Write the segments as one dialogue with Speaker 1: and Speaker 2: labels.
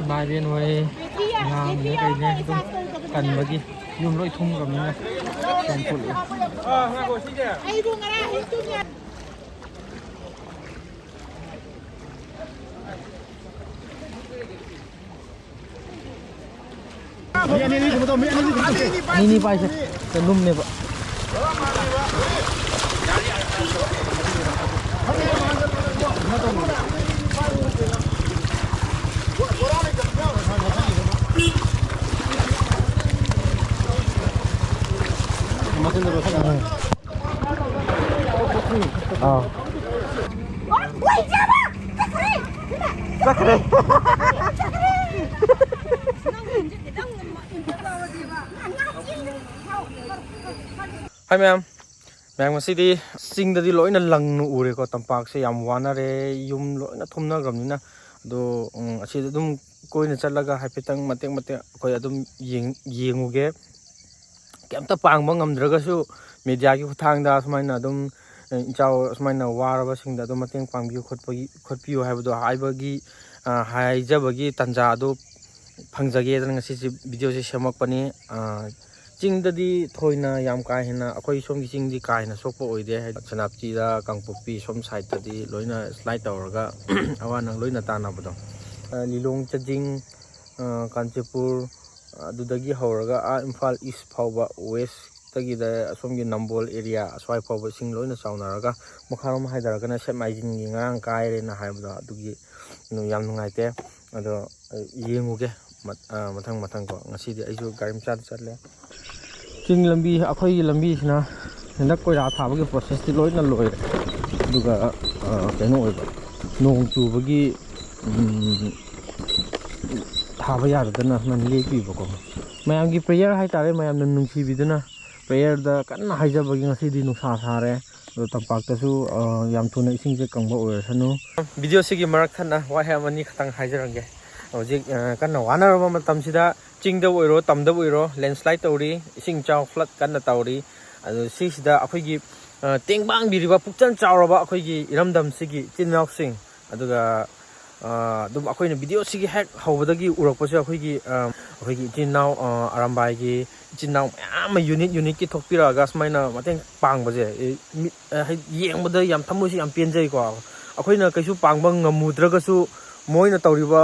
Speaker 1: mai bên ngoài ngang cái này này cũng cần mấy cái dùng lối thùng cầm như này còn phụ nữ ini pak sih belum nih pak Hai mẹ em mà đi sinh đi lỗi là lần nụ rồi có tầm bạc sẽ làm hoàn rồi dùng lỗi là thôm nó gầm như na đồ chỉ đun coi nên chắc là cái hai petang mati coi đun gieng uge kem ta pang bang ngam draga su media ki khutang da smai na đun chao smai na war ba sing da đun mati pang bi khot piu hai do hai ba gi hai ja ba gi tanja do phang jage da ngasi video se semak pani Ching tadi thoina yam kai hena akoi som gi ching di kai na sokpo oide chanapchi da kangpopi som side tadi loina slide tawraga awa nang loina tana bodo lilong chajing kanchepur adudagi hauraga a Imphal East phawba west tagi da som gi Nambol area aswai phawba sing loina chaunaraga mokharom haidaraga na semaijin gi ngang kai re na haibda adugi no yam nungai te ado yenguge mathang ko ngasi di aisu garim chat chatle King lambi akhoi lambi na hendak koi ra tha bagi process ti loi na loi duga keno oi nong chu bagi tha ba ya da na man le pi bako mayam gi prayer hai tare mayam nan nung chi bi duna prayer da kan hai ja bagi ngasi di nung sa re do tampak ta su yam thuna ising je kangba oi sanu video sigi marak thana wa ha mani khatang hai ja range Ojik kan wana roma matam sida ching da oiro tam da oiro landslide tawri ising chaw flood kan na tawri adu si sida akhoi gi tengbang biriba pukchan chawraba akhoi gi iramdam sigi chinnaw sing aduga dum akhoi na video sigi hack hobadagi urakpa se akhoi gi chinnaw arambai gi chinnaw ama unit ki thokpira ga smaina mateng pangba je yengbada yam thamusi yam penjai ko akhoi na kaisu pangba ngamudraga su moina tawriba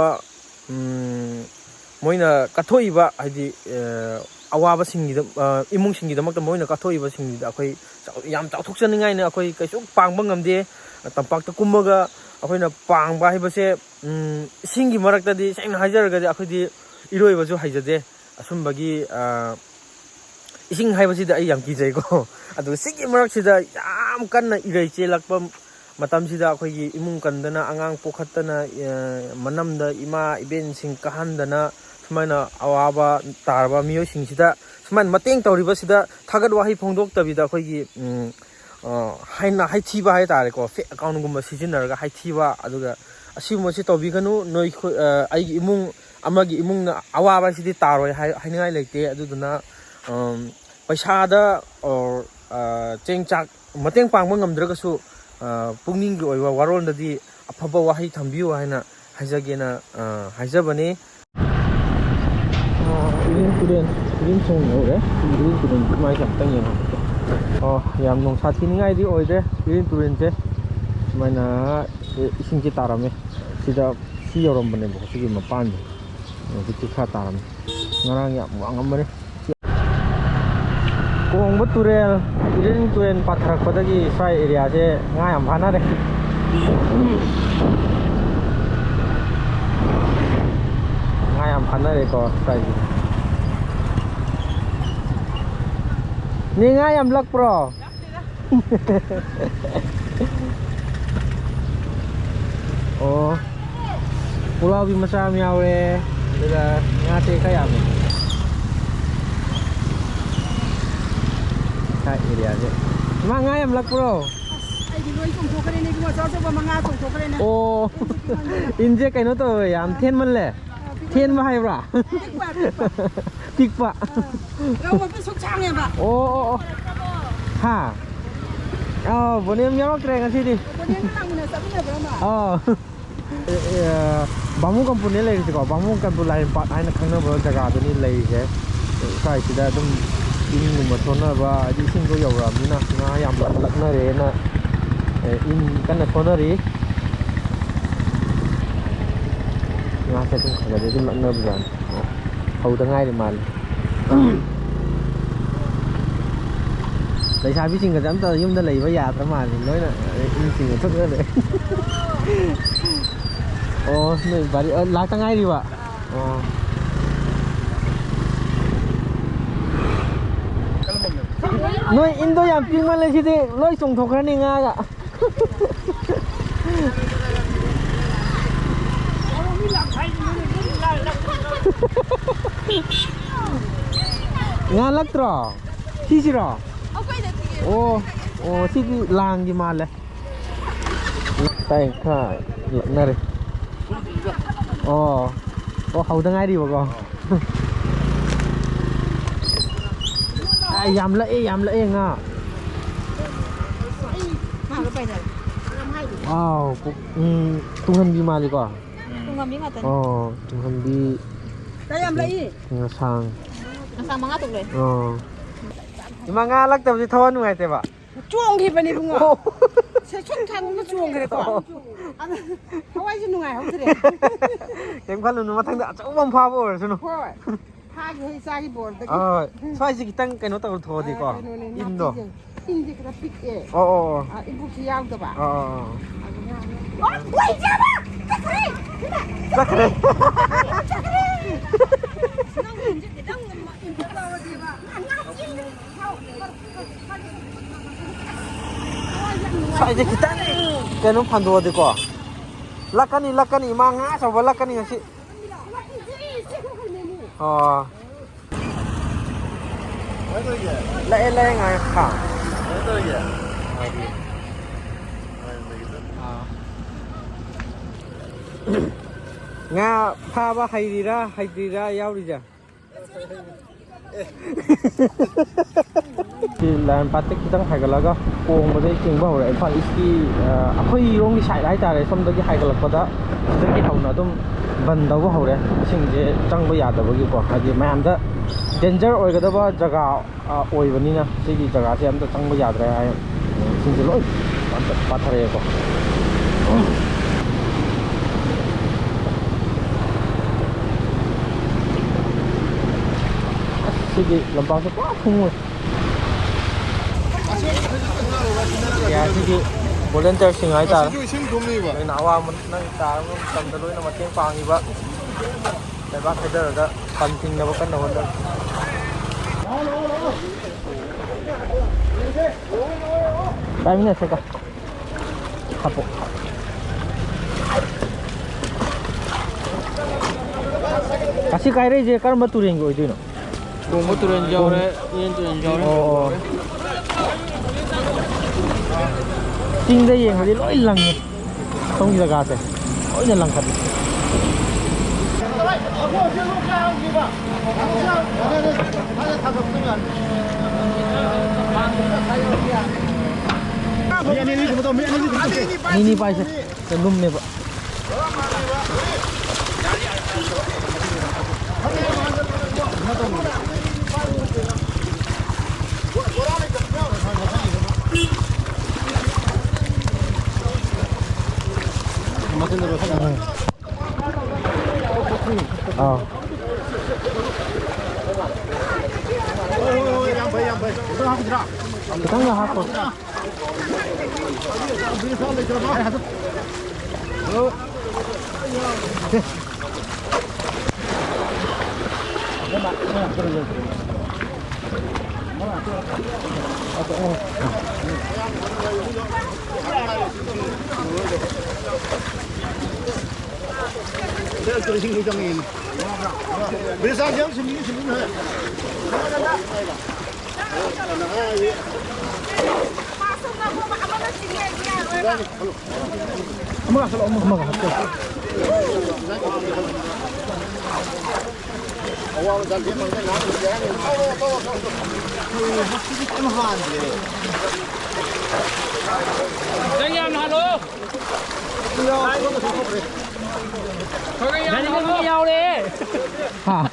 Speaker 1: moina kathoiba haji awaba singi imung singi damak moina kathoiba singi da akhoi yam chauthokchaningai na akhoi kaisu pangba ngamde tampak ta kummaga akhoi na pangba haibase singi marakta di saina hajarga di akhoi di iroiba ju haijade asumbagi ising haibasi da ai yam kijai ko adu singi marak sida yam kanna irai chelakpa matam sida akhoi gi imung kandana angang pokhattana manamda ima iben sing kahandana sumaina awaba tarba miyo sing sida sumain mateng tawriba sida thagat wahi phongdok tabida akhoi gi haina haithiba hai tare ko fe account gumba sijinaraga haithiba aduga asimu si tawbiganu noi ai gi imung amagi imung na awaba sidi taroi haingai lekte aduduna paisa da or chengchak mateng pangba ngamdraga su Pungning gi oiwa warol dadi afaba wahi thambiu haina haijagena haijabani irin song ore irin mai sam tang yang yam nong sa thi ngai di oide irin turen je maina ising ki tarame sida si yorom bane bo sigi mapan di ki kha tarame ngarang ya wangam bane Kung beturel irin turen patrak padagi sai area je ngai am phana re ngai am phana re ko sai ni ngai am lak pro oh pulau bi masa miau re daga ngate kaya me Kak area aja. Mang ayam lak bro. Oh, inje kaino to yam thiên man le. Thiên ma hai bra. Tik pa. Oh. Ha. Oh, bonem nyamok re ngasi di. Oh. ꯕꯥꯃꯣꯟ ꯀꯝꯄꯨꯅꯦ ꯂꯩꯔꯤꯁꯤꯀꯣ ꯕꯥꯃꯣꯟ ꯀꯝꯄꯨ ꯂꯥꯏꯔꯦꯝꯄꯥꯠ ꯍꯥꯏꯅ ꯈꯪꯅꯕ ꯖꯒꯥꯗꯨꯅꯤ ꯂꯩꯔꯤꯁꯦ ꯁ꯭ꯋꯥꯏꯁꯤꯗ ꯑꯗꯨꯝ ꯏꯟꯒꯨꯝꯕ ꯊꯣꯟꯅꯕ ꯍꯥꯏꯗꯤ ꯏꯁꯤꯡꯗꯣ ꯌꯧꯔꯛꯑꯕꯅꯤꯅ ꯉꯥ ꯌꯥꯝ ꯂꯛꯅꯔꯦꯅ ꯏꯟ ꯀꯟꯅ ꯊꯣꯟꯅꯔꯤ ꯉꯥꯁꯦ ꯑꯗꯨꯝ ꯈꯔꯒꯗꯤ ꯑꯗꯨꯝ ꯂꯛꯅꯕꯖꯥꯠꯅꯤ ꯍꯧꯗ ꯉꯥꯏꯔꯤ ꯃꯥꯜꯂꯦ ꯂꯩꯁꯥꯕꯤꯁꯤꯡꯒꯁꯦ ꯑꯝꯇ ꯌꯨꯝꯗ ꯂꯩꯕ ꯌꯥꯗ꯭ꯔ ꯃꯥꯜꯂꯦ ꯂꯣꯏꯅ ꯏꯟꯁꯤꯡꯒ ꯊꯣꯛꯑ ꯂꯩ ꯑꯣ ꯅꯣꯏ ꯕꯥꯔꯤ ꯂꯥꯛꯇ ꯉꯥꯏꯔꯤꯕ ꯑꯣ ꯅꯣꯏ ꯏꯟꯗꯣ ꯌꯥꯝ ꯄꯤꯡꯃꯜꯂꯦ ꯁꯤꯗꯤ ꯂꯣꯏ ꯆꯣꯡꯊꯣꯛꯈ꯭ꯔꯅꯤ ꯉꯥꯒ ꯉꯥ ꯂꯛꯇ꯭ꯔꯣ ꯁꯤꯁꯤꯔꯣ ꯑꯣ ꯑꯣ ꯁꯤꯗꯤ ꯂꯥꯡꯒꯤ ꯃꯥꯜꯂꯦ ꯇꯥꯏ ꯈꯔ ꯂꯛꯅꯔꯦ ꯑꯣ ꯑꯣ ꯍꯧꯗ ꯉꯥꯏꯔꯤꯕꯀꯣ ꯌꯥꯝ ꯂꯛꯑꯦ ꯉꯥ ꯑꯥꯎ ꯇꯨꯡꯍꯟꯕꯤ ꯃꯥꯜꯂꯤꯀꯣ
Speaker 2: ꯇꯨꯡꯍꯟꯕꯤ ꯉꯥꯛꯇꯅꯤ
Speaker 1: ꯑꯣ ꯇꯨꯡꯍꯟꯕꯤ
Speaker 2: ꯌꯥꯝ ꯂꯛꯏ
Speaker 1: ꯉꯁꯥꯡ
Speaker 2: ꯃꯉꯥ ꯇꯧ ꯂꯩ
Speaker 1: ꯑꯣ ꯏꯃꯥ ꯉꯥ ꯂꯛꯇꯕꯁꯤ ꯊꯋꯥꯏ ꯅꯨꯡꯉꯥꯏꯇꯦꯕ
Speaker 2: ꯆꯣꯡꯈꯤꯕꯅꯦ ꯏꯕꯨꯡꯉꯣ ꯁꯨꯝ ꯊꯥꯡꯒꯨꯝꯕ ꯆꯣꯡꯈ꯭ꯔꯦꯀꯣ ꯊꯋꯥꯏꯁꯨ ꯅꯨꯡꯉꯥꯏꯍꯧꯗ꯭ꯔꯦ
Speaker 1: ꯀꯩꯝ ꯈꯜꯂꯨꯅꯨ ꯃꯊꯪꯗ ꯑꯆꯧꯕ ꯑꯃ ꯐꯥꯕ ꯑꯣꯏꯔꯁꯅꯨ
Speaker 2: ꯍꯣꯏ ꯐꯥꯒꯤ ꯍꯩ ꯆꯥꯒꯤ ꯕꯣꯔꯗꯒꯤ
Speaker 1: ꯁ꯭ꯋꯥꯏꯁꯤ ꯈꯤꯇꯪ ꯀꯩꯅꯣ ꯇꯧꯔ ꯊꯣꯛꯑꯗꯤꯀꯣ ꯏꯟꯗꯣ
Speaker 2: ꯏꯟꯁꯦ ꯈꯔ ꯄꯤꯛꯑꯦ
Speaker 1: ꯑꯣ
Speaker 2: ꯏꯕꯨꯛꯁꯤ ꯌꯥꯎꯗꯕ
Speaker 1: ꯆꯠꯈ꯭ꯔꯦ ꯁ꯭ꯋꯥꯏꯁꯦ ꯈꯤꯇꯪ ꯀꯩꯅꯣ ꯐꯟꯗꯣꯛꯑꯗꯤꯀꯣ ꯂꯛꯀꯅꯤ ꯏꯃꯥ ꯉꯥ ꯑꯆꯧꯕ ꯂꯛꯀꯅꯤ ꯉꯁꯤ ꯑꯣ ꯂꯛꯑꯦ ꯉꯥ ꯈꯥ ꯉꯥ ꯐꯥꯕ ꯍꯩꯔꯤꯔꯥ ꯍꯩꯇ꯭ꯔꯤꯔꯥ ꯌꯥꯎꯔꯤꯁꯦ ꯂꯥꯏꯔꯦꯝꯄꯥꯠꯇ ꯈꯤꯇꯪ ꯍꯥꯏꯒꯠꯂꯒ ꯀꯣꯡꯕꯗꯩ ꯆꯤꯡꯕ ꯍꯧꯔꯦ ꯏꯝꯐꯥꯜ ꯏꯁꯀꯤ ꯑꯩꯈꯣꯏꯔꯣꯝꯒꯤ ꯁꯥꯏꯠ ꯍꯥꯏꯇꯥꯔꯦ ꯁꯣꯝꯗꯒꯤ ꯍꯥꯏꯒꯠꯂꯛꯄꯗ ꯁꯤꯗꯒꯤ ꯍꯧꯅ ꯑꯗꯨꯝ ꯕꯟ ꯇꯧꯕ ꯍꯧꯔꯦ ꯏꯁꯤꯡꯁꯦ ꯆꯪꯕ ꯌꯥꯗꯕꯒꯤꯀꯣ ꯍꯥꯏꯗꯤ ꯃꯌꯥꯝꯗ ꯗꯦꯟꯖꯔ ꯑꯣꯏꯒꯗꯕ ꯖꯒꯥ ꯑꯣꯏꯕꯅꯤ나 ꯁꯤꯒꯤ ꯖꯒꯥꯁꯦ ꯑꯝꯇ ꯆꯪꯕ ꯌꯥꯗ꯭ꯔꯦ ꯍꯥꯏ ꯏꯁꯤꯡꯁꯦ ꯂꯣꯏ ꯄꯥꯊꯔꯛꯑꯦꯀꯣ sigi lempang tu apa semua ya sigi volunteer sing ai ta noi na wa nang ta tam da loi na mateng pang iba dai ba kheder da pan ting na ba kan na won dai mina se ka hapo kasi kai re je kar ma turing go idino
Speaker 3: Kung tulen jauh ini tulen jauh.
Speaker 1: Oh. Ting đây yang hari loi lang ni. Tong kita kase. Loi na lang kat. Ini pa isa. Tendum ni pa. Oh. Kita nggak hapus.
Speaker 3: Gani cái nhau đi.
Speaker 1: Hả?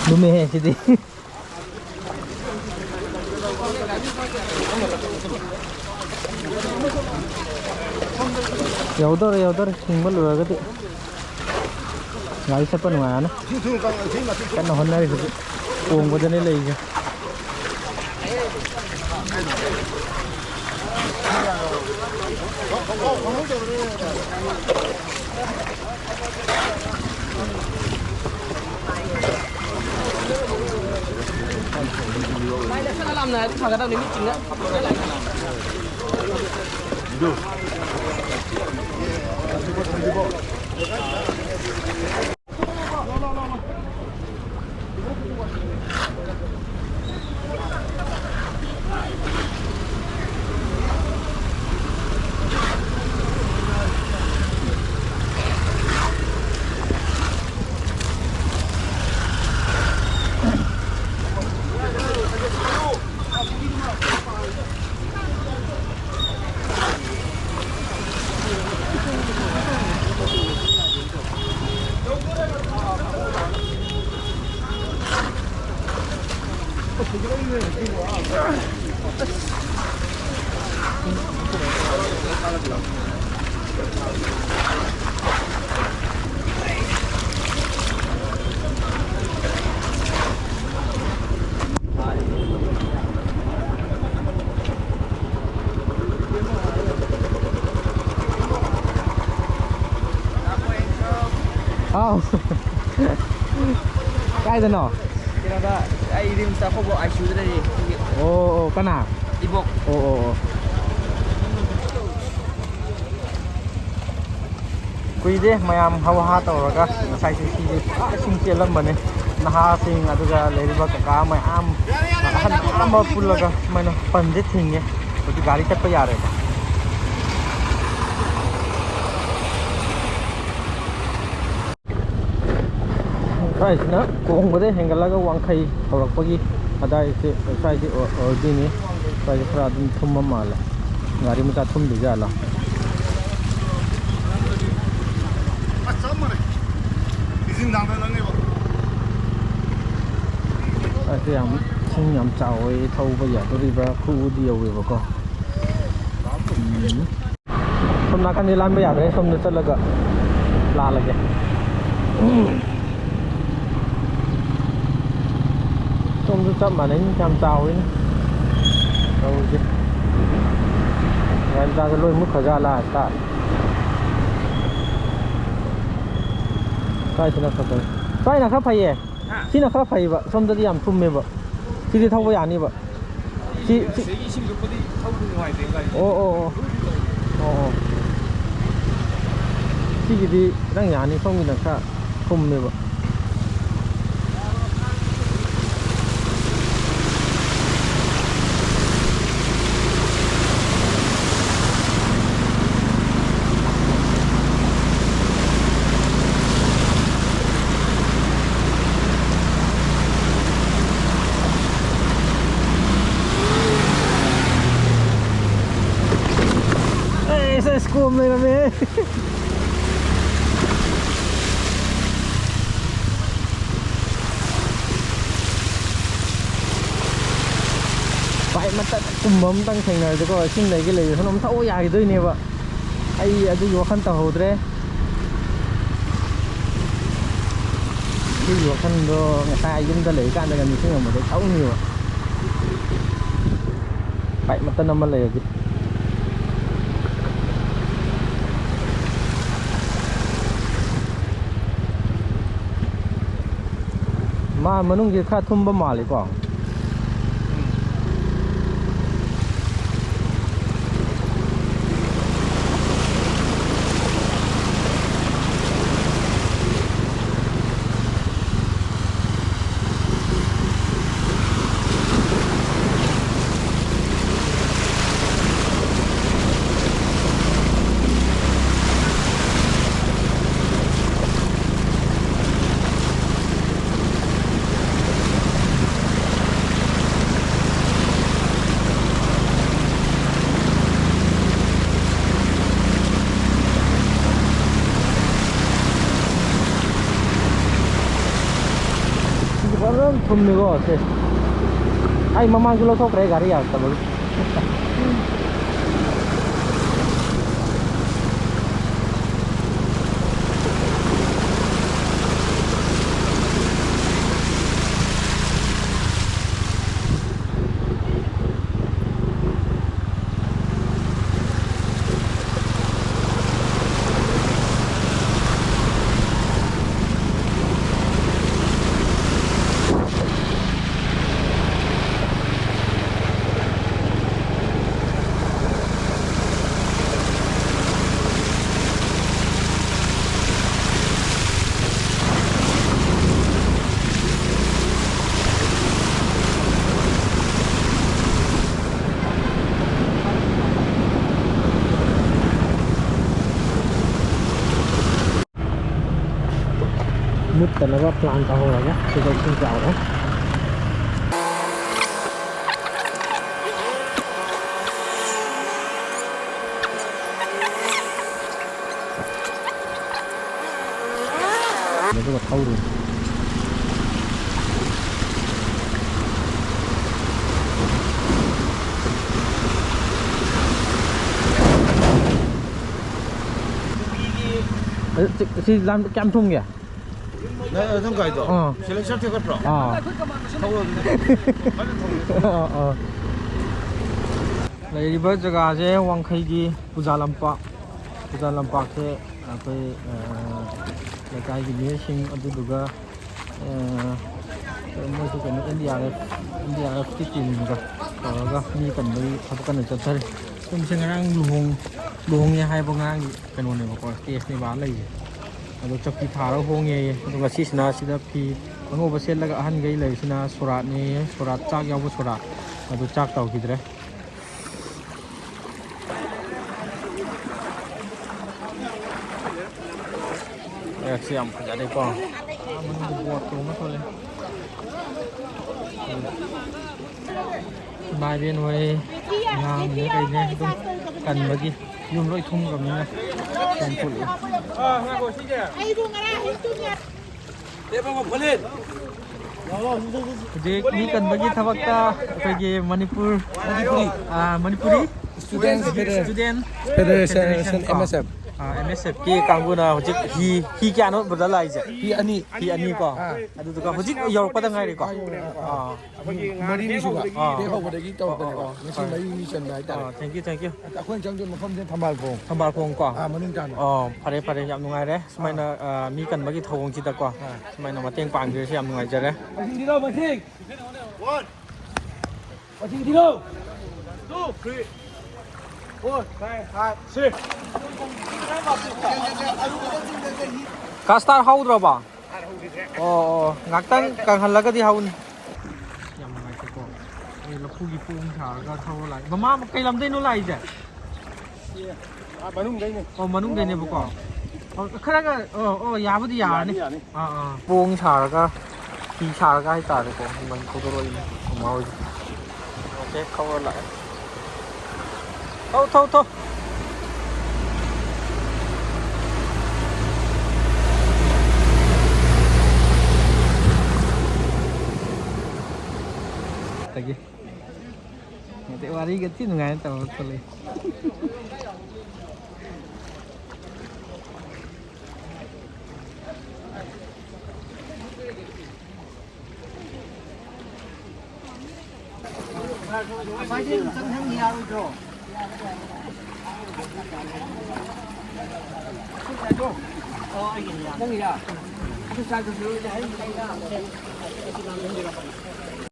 Speaker 1: Lumihe sih. Yaudara tinggal lu agak nggak bisa penuh mana kan honda itu uang gue jadi lagi
Speaker 3: Mai đã làm này, thằng cái đâu đến chính á.
Speaker 1: Oh. Cái gì nó?
Speaker 3: Kenapa? Ai rim sa ko bo ai shoot tadi.
Speaker 1: Oh, kana.
Speaker 3: Ibok.
Speaker 1: Oh. Kuide mayam hawa tawraga sai si sing chelam bane naha sing aduga leriba ka mayam amba pullaga mana pandit hinge odi gari chappa yare sai na kong bade hengalaga wangkhai horakpagi adai se sai di ordini sai khara dum thumma mala gari mucha thum di jala Asi yang sing yang cawe thau ba ya to riba khu di yawe ba ko som na kan ni lan ba ya re som na chalaga la lage som du chap ma nei cham cawe ni đâu chứ em ra cái lôi mức khởi ra là ta sai chứ nó không phải sai là khắp phải gìที่น่ะครับไฟบะส้มจะยามทุ่มเมบะที่ที่เท่าว่าอย่างนี้บะที่โอ้ที่ที่นั่งอย่างนี้เขามีหนังคาทุ่มเมบะSkumเลยนะเมย์ไปมันตัดกลุ่มมันตั้งแข่งเลยแต่ก็ชิ้นไหนก็เลยขนมเท่าใหญ่ด้วยเนี่ยวะไอ้อาจจะอยู่ขั้นต่อหัวเลยที่อยู่ขั้นก็ตายยิ่งจะเหลือการแต่กันมีสิ่งอะไรเท่านี้วะไปมันตัดน้ำมันเลยกิมามันนุ่งยีข้าทุ่มบ่มาเลยก่อน ꯊꯨꯝꯃꯦꯀꯣ ꯁꯦ ꯑꯩ ꯃꯃꯥꯡꯁꯨ ꯂꯧꯊꯣꯛꯈ꯭ꯔꯦ ꯒꯥꯔꯤ ꯌꯥꯔꯛꯇꯕꯒꯤ ꯃꯨꯠꯇꯅꯕ plan ꯇꯧꯍꯧꯔꯒꯦ ꯁꯤꯗ ꯏꯁꯤꯡ ꯆꯥꯎꯔꯦ ꯑꯗꯨꯒ ꯊꯧꯔꯤ ꯁꯤ ꯂꯝ ꯀꯌꯥꯝ ꯊꯨꯝꯒꯦ?
Speaker 4: ꯑꯗꯨꯝ ꯒꯥꯏꯗꯣ ꯁꯦꯂꯦꯛꯁꯟ ꯊꯦꯛꯀꯠꯄ꯭ꯔꯣ?
Speaker 1: ꯂꯩꯔꯤꯕ ꯖꯒꯥꯁꯦ ꯋꯥꯡꯈꯩꯒꯤ ꯄꯨꯖꯥ ꯂꯝꯄꯥꯛꯁꯦ ꯑꯩꯈꯣꯏ ꯂꯩꯀꯥꯏꯒꯤ ꯃꯤꯑꯣꯏꯁꯤꯡ ꯑꯗꯨꯗꯨꯒ ꯃꯣꯏꯁꯨ ꯀꯩꯅꯣ NDRFꯀꯤ ꯇꯤꯝꯒ ꯇꯧꯔꯒ ꯃꯤ ꯀꯟꯕꯒꯤ ꯊꯕꯛ ꯀꯟꯅ ꯆꯠꯊꯔꯤ ꯁꯨꯝꯁꯦ ꯉꯔꯥꯡ ꯂꯨꯍꯣꯡꯉꯦ ꯍꯥꯏꯕ ꯉꯔꯥꯡꯒꯤ ꯀꯩꯅꯣꯅꯦꯕꯀꯣ ꯀꯦꯁꯅꯦꯕ ꯂꯩꯁꯦ ꯑꯗꯣ ꯆꯧꯀꯤ ꯊꯥꯔꯒ ꯍꯣꯡꯉꯦꯌꯦ ꯑꯗꯨꯒ ꯁꯤꯁꯤꯅ ꯁꯤꯗ ꯐꯤ ꯑꯉꯧꯕ ꯁꯦꯠꯂꯒ ꯑꯍꯟꯈꯩ ꯂꯩꯔꯤꯁꯤꯅ ꯁꯣꯔꯥꯠꯅꯦꯌꯦ ꯁꯣꯔꯥꯠ ꯆꯥꯛ ꯌꯥꯎꯕ ꯁꯣꯔꯥꯠ ꯑꯗꯨ ꯆꯥꯛ ꯇꯧꯈꯤꯗ꯭ꯔꯦ ꯁꯤ ꯌꯥꯝ ꯐꯖꯔꯦꯀꯣ ꯕꯣꯠ ꯇꯣꯡꯕ ꯊꯣꯛꯂꯦ ꯏꯃꯥ ꯏꯕꯦꯟ ꯍꯣꯏ ꯑꯉꯥꯡꯅꯦ ꯀꯩꯅꯦ ꯑꯗꯨꯝ ꯀꯟꯕꯒꯤ ꯌꯨꯝ ꯂꯣꯏ ꯊꯨꯝꯈ꯭ꯔꯕꯅꯤꯅ ꯌꯥꯝ ꯊꯣꯛꯂꯛꯑꯦ ꯍꯧꯖꯤꯛ ꯃꯤ ꯀꯟꯕꯒꯤ ꯊꯕꯛꯇ ꯑꯩꯈꯣꯏꯒꯤ ꯃꯅꯤꯄꯨꯔꯤ ꯁ꯭ꯇꯨꯗꯦꯟ ꯐꯦꯗꯔꯦꯁꯟ MSF MSFꯀꯤ ꯀꯥꯡꯕꯨꯅ ꯍꯧꯖꯤꯛ ꯍꯤ ꯀꯌꯥꯅꯣ ꯕꯗ ꯂꯥꯛꯏꯁꯦ? ꯍꯤ ꯑꯅꯤ ꯀꯣ ꯑꯗꯨꯗꯨꯒ ꯍꯧꯖꯤꯛ ꯌꯧꯔꯛꯄꯗ ꯉꯥꯏꯔꯤꯀꯣ
Speaker 4: ꯃꯔꯤꯅꯤ ꯁꯨꯕ ꯍꯦꯛ ꯍꯧꯕꯗꯒꯤ ꯇꯧꯔꯛꯄꯅꯦꯕ ꯉꯁꯤ ꯃꯔꯤꯅꯤ ꯆꯟꯕ ꯍꯥꯏꯇꯥꯔꯦ
Speaker 1: ꯊꯦꯡꯛ ꯌꯨ
Speaker 4: ꯑꯩꯈꯣꯏꯅ ꯆꯪꯗꯣꯏ ꯃꯐꯝꯁꯦ
Speaker 1: ꯊꯝꯕꯥꯜꯈꯣꯡ ꯀꯣ
Speaker 4: ꯃꯅꯨꯡ ꯇꯥꯅ
Speaker 1: ꯐꯔꯦ ꯌꯥꯝ ꯅꯨꯡꯉꯥꯏꯔꯦ ꯁꯨꯃꯥꯏꯅ ꯃꯤ ꯀꯟꯕꯒꯤ ꯊꯧꯑꯣꯡꯁꯤꯗꯀꯣ ꯁꯨꯃꯥꯏꯅ ꯃꯇꯦꯡ ꯄꯥꯡꯕꯤꯔꯁꯤ ꯌꯥꯝ ꯅꯨꯡꯉꯥꯏꯖꯔꯦ ꯀꯥꯁꯇꯥꯔ ꯍꯧꯗ꯭ꯔꯕ? ꯉꯥꯛꯇꯪ ꯀꯪꯍꯜꯂꯒꯗꯤ ꯍꯧꯅꯤ ꯌꯥꯝ ꯅꯨꯡꯉꯥꯏꯇꯦꯀꯣ ꯑꯩ ꯂꯐꯨꯒꯤ ꯄꯣꯡ ꯁꯥꯔꯒ ꯊꯧꯔ ꯂꯥꯛꯑꯦ ꯃꯃꯥ ꯀꯩ ꯂꯝꯗꯩꯅꯣ ꯂꯥꯛꯏꯁꯦ? ꯃꯅꯨꯡꯗꯩꯅꯦꯕꯀꯣ ꯈꯔꯒ ꯌꯥꯕꯨꯗꯤ ꯌꯥꯔꯅꯤ ꯄꯣꯡ ꯁꯥꯔꯒ ꯐꯤ ꯁꯥꯔꯒ ꯍꯥꯏꯇꯥꯔꯦꯀꯣ ꯊꯧꯗꯣꯔꯛꯏꯅꯦ ꯃꯃꯥ ꯍꯣꯏꯁꯦ ꯑꯣꯀꯦ ꯊꯧꯔ ꯂꯥꯛꯑꯦ ꯊꯧ ꯋꯥꯔꯤꯒ ꯊꯤ ꯅꯨꯡꯉꯥꯏꯅ ꯇꯧꯔ ꯊꯣꯛꯂꯛꯏ